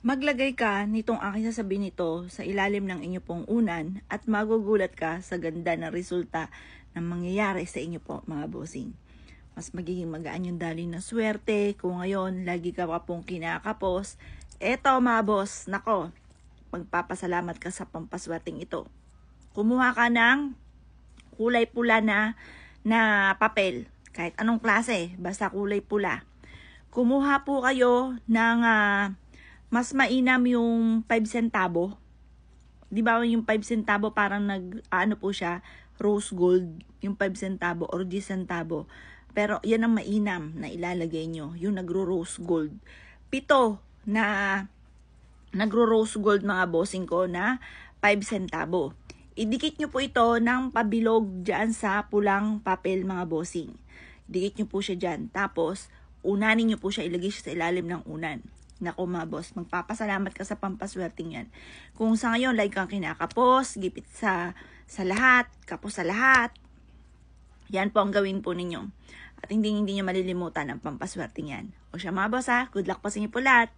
Maglagay ka nitong aking sasabihin nito sa ilalim ng inyo pong unan at magugulat ka sa ganda ng resulta ng mangyayari sa inyo po mga bossing. Mas magiging magaan yung daloy ng swerte kung ngayon lagi ka pa pong kinakapos. Eto mga boss, nako, magpapasalamat ka sa pampaswerteng ito. Kumuha ka ng kulay pula na papel, kahit anong klase, basta kulay pula. Kumuha po kayo ng mas mainam yung 5 centavo. Di ba yung 5 centavo parang ano po siya, rose gold, yung 5 centavo or 10 centavo. Pero yan ang mainam na ilalagay nyo, yung nagro-rose gold. 7 na nagro-rose gold mga bossing ko na 5 centavo. Idikit nyo po ito ng pabilog dyan sa pulang papel mga bossing. Dikit nyo po siya dyan. Tapos, unanin nyo po siya, ilagay siya sa ilalim ng unan. Nako mga boss, magpapasalamat ka sa pampaswerteng yan. Kung sa ngayon, like kang kinakapos, gipit sa lahat, kapos sa lahat, yan po ang gawin po ninyo. At hindi nyo malilimutan ang pampaswerteng yan. O siya mga boss ha, good luck po sa inyo po lahat.